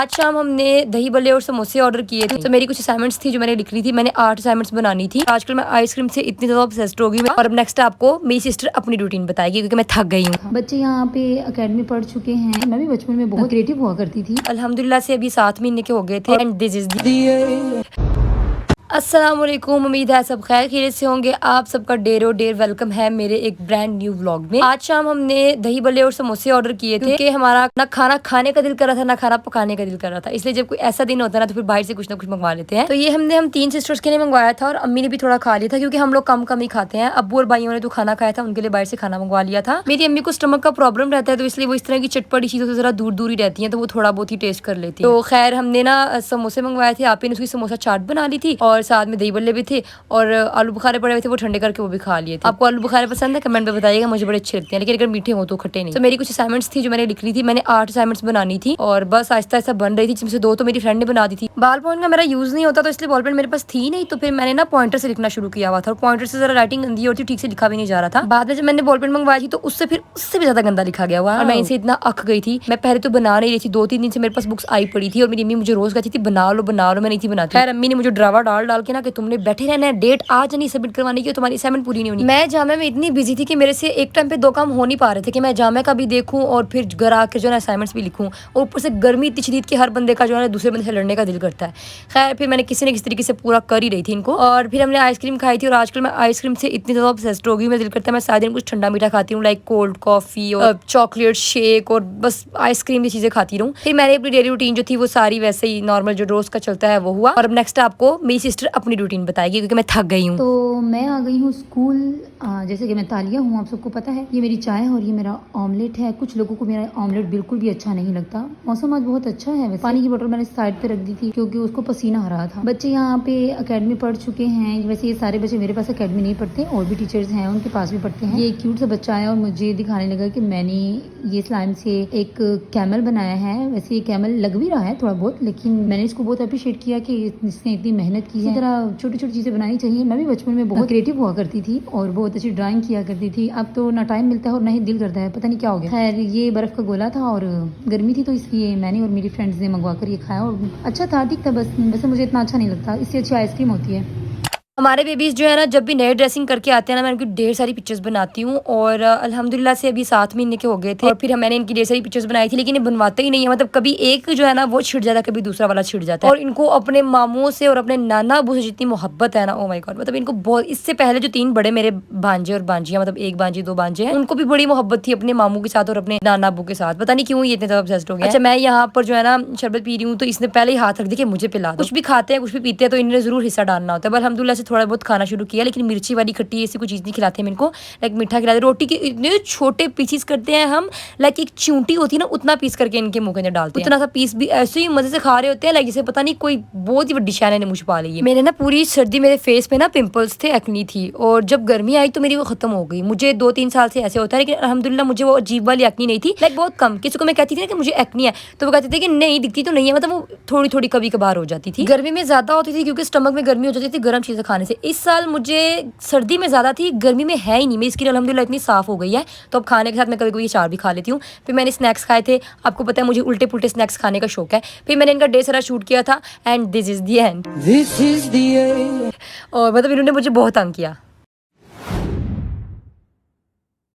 आज शाम हमने दही बल्ले और समोसे ऑर्डर किए थे। तो मेरी कुछ असाइनमेंट्स थी जो मैंने लिख ली थी। मैंने 8 असाइनमेंट्स बनानी थी। आजकल मैं आइसक्रीम से इतनी ज्यादा ऑब्सेस्ड हो गई और अब नेक्स्ट आपको मेरी सिस्टर अपनी रूटीन बताएगी क्योंकि मैं थक गई हूँ। बच्चे यहाँ पे एकेडमी पढ़ चुके हैं। मैं भी बचपन में बहुत क्रिएटिव हुआ करती थी। अल्हम्दुलिल्लाह से अभी 7 महीने के हो गए थे। एंड दिस इज अस्सलामुअलैकुम। उम्मीद है सब खैर खैरियत से होंगे। आप सबका डेरो डेर वेलकम है मेरे एक ब्रांड न्यू व्लॉग में। आज शाम हमने दही बल्ले और समोसे ऑर्डर किए थे क्योंकि हमारा ना खाना खाने का दिल कर रहा था ना खाना पकाने का दिल कर रहा था। इसलिए जब कोई ऐसा दिन होता है ना तो फिर बाहर से कुछ ना कुछ मंगवा लेते हैं। तो ये हम 3 सिस्टर्स के लिए मंगवाया था और अम्मी ने भी थोड़ा खा लिया था क्योंकि हम लोग कम ही खाते हैं। अब्बू और भाइयों ने तो खाना खाया था, उनके लिए बाहर से खाना मंगवा लिया था। मेरी अम्मी को स्टमक का प्रॉब्लम रहता है तो इसलिए वो इस तरह की चटपटी चीजों से जरा दूर ही रहती है, तो वो थोड़ा बहुत ही टेस्ट कर लेती है। तो खैर हमने ना समोसे मंगवाए थे। आप ही ने उसकी समोसा चाट बना ली थी और साथ में दही बल्ले थे और आलू बुखारे पड़े हुए थे, वो ठंडे करके वो भी खा लिए थे। आपको आलू बुखारे पसंद है? कमेंट में बताइएगा, मुझे बड़े अच्छे लगते हैं लेकिन अगर मीठे हो तो खट्टे नहीं। तो मेरी कुछ असाइनमेंट्स थी जो मैंने लिख ली थी। मैंने 8 असाइनमेंट्स बनानी थी और बस आहिस्ता आहिस्ता बन रही थी, जिसमें से 2 तो मेरी फ्रेंड ने बना दी थी। बॉल पॉइंट का मेरा यूज नहीं होता तो इसलिए बॉल पॉइंट मेरे पास थी नहीं, तो फिर मैंने ना पॉइंटर से लिखना शुरू किया हुआ था और पॉइंटर से जरा राइटिंग गंदी होती, ठीक से लिखा भी नहीं जा रहा था। बाद में जब मैंने बॉल पेन मंगवाई थी तो उससे भी ज्यादा गंदा लिखा गया हुआ और मैं इनसे इतना अक गई थी। मैं पहले तो बना नहीं रही थी, 2-3 दिन से मेरे पास बुक्स आई पड़ी थी और मेरी अम्मी मुझे रोज कहती थी बना लो, मैं नहीं थी बनाती। खैर अम्मी ने मुझे ड्रावा डाल के ना कि तुमने बैठे रहना है, डेट आज नहीं सबमिट करवाने की, तुम्हारी असाइनमेंट पूरी नहीं होनी। मैं जामे में इतनी बिजी थी कि मेरे से एक टाइम पे 2 काम हो नहीं पा रहे थे कि मैं जामे का भी देखूं और फिर घर आकर जो है असाइनमेंट्स भी लिखूं, और ऊपर से गर्मी इतनी शदीद कि हर बंदे का जो है दूसरे बंदे से लड़ने का दिल करता है। खैर फिर मैंने किसी न किसी तरीके से पूरा कर ही रही थी इनको और फिर हमने आइसक्रीम खाई थी। और आजकल मैं आइसक्रीम से इतनी ज्यादा ऑब्सेस्ड हो गई, मेरा दिल करता है मैं सारा दिन कुछ ठंडा मीठा खाती हूँ, लाइक कोल्ड कॉफी और चॉकलेट शेक और बस आइसक्रीम की चीजें खाती रहूँ। फिर मैंने अपनी डेली रूटीन जो थी वो सारी वैसे ही नॉर्मल जो रोज का चलता है वो हुआ और अब नेक्स्ट आपको मेरी सिस्टर अपनी रूटीन बताएगी क्योंकि मैं थक गई हूँ। तो मैं आ गई हूँ स्कूल। जैसे कि मैं तालिया हूँ, आप सबको पता है। ये मेरी चाय है और ये मेरा ऑमलेट है। कुछ लोगों को मेरा ऑमलेट बिल्कुल भी अच्छा नहीं लगता। मौसम आज बहुत अच्छा है। वैसे पानी की बोतल मैंने साइड पे रख दी थी क्योंकि उसको पसीना आ रहा था। बच्चे यहाँ पे एकेडमी पढ़ चुके हैं। वैसे ये सारे बच्चे मेरे पास एकेडमी नहीं पढ़ते, और भी टीचर्स हैं उनके पास भी पढ़ते हैं। ये क्यूट सा बच्चा आया और मुझे दिखाने लगा कि मैंने ये स्लाइम से एक कैमल बनाया है। वैसे ये कैमल लग भी रहा है थोड़ा बहुत, लेकिन मैंने इसको बहुत अप्रिशिएट किया कि इसने इतनी मेहनत की है। इस तरह छोटी छोटी चीजें बनानी चाहिए। मैं भी बचपन में बहुत क्रिएटिव हुआ करती थी और बहुत अच्छी ड्राइंग किया करती थी। अब तो ना टाइम मिलता है और ना ही दिल करता है, पता नहीं क्या हो गया। खैर ये बर्फ का गोला था और गर्मी थी तो इसलिए मैंने और मेरी फ्रेंड्स ने मंगवा कर ये खाया और अच्छा था, ठीक था। बस वैसे मुझे इतना अच्छा नहीं लगता, इससे अच्छी आइसक्रीम होती है। हमारे बेबीज जो है ना जब भी नए ड्रेसिंग करके आते हैं ना मैं उनकी ढेर सारी पिक्चर्स बनाती हूँ और अल्हम्दुलिल्लाह से अभी 7 महीने के हो गए थे और फिर मैंने इनकी ढेर सारी पिक्चर्स बनाई थी, लेकिन ये बनवाते ही नहीं है। मतलब कभी एक जो है ना वो छिड़ जाता है, कभी दूसरा वाला छिड़ जाता है। और इनको अपने मामों से और अपने नाना अबू से जितनी मोहब्बत है ना, ओ माय गॉड, मतलब इनको बहुत। इससे पहले जो 3 बड़े मेरे भांजे और भांजियां, मतलब 1 भांजी 2 भांजे हैं, उनको भी बड़ी मोहब्बत थी अपने मामू के साथ और अपने नाना अबू के साथ। पता नहीं क्यों ये इतने ज्यादा ऑब्सेस्ड हो गए। अच्छा मैं यहाँ पर जो है ना शरबत पी रही हूँ तो इसने पहले ही हाथ रख दिया कि मुझे पिला दो। कुछ भी खाते हैं कुछ भी पीते हैं तो इन्हें जरूर हिस्सा डालना होता है। अल्हम्दुलिल्लाह से थोड़ा बहुत खाना शुरू किया, लेकिन मिर्ची वाली खट्टी ऐसी कोई चीज नहीं खिलाते हम इनको। लाइक मीठा खिलाते, रोटी के इतने छोटे पीसेस करते हैं हम, लाइक एक चूंटी होती है ना उतना पीस करके इनके मुंह के अंदर डालते हैं। उतना सा पीस भी ऐसे ही मजे से खा रहे होते हैं, लाइक जैसे पता नहीं कोई बहुत ही बड़ी शैन ने मुझ पा ली है। मैंने ना पूरी सर्दी मेरे फेस पे ना पिंपल्स थे, एक्नी थी, और जब गर्मी आई तो मेरी वो खत्म हो गई। मुझे 2-3 साल से ऐसे होता है, लेकिन अल्हम्दुलिल्लाह मुझे वो अजीब वाली एक्नी नहीं थी, लाइक बहुत कम। किसी को मैं कहती थी ना कि मुझे एक्नी है तो वो कहते थे कि नहीं दिखती तो नहीं है, मतलब वो थोड़ी थोड़ी कभी कभार हो जाती थी। गर्मी में ज्यादा होती थी क्योंकि स्टमक में गर्मी हो जाती थी गर्म चीजें खाने से। इस साल मुझे सर्दी में ज्यादा थी, गर्मी में है ही नहीं। मेरी स्किन अल्हम्दुलिल्लाह इतनी साफ हो गई है तो अब खाने के साथ मैं कभी कभी अचार भी खा लेती हूँ। फिर मैंने स्नैक्स खाए थे, आपको पता है मुझे उल्टे पुल्टे स्नैक्स खाने का शौक है। फिर मैंने इनका ढेर सारा शूट किया था and this is the end. और मतलब इन्होंने मुझे बहुत तंग किया।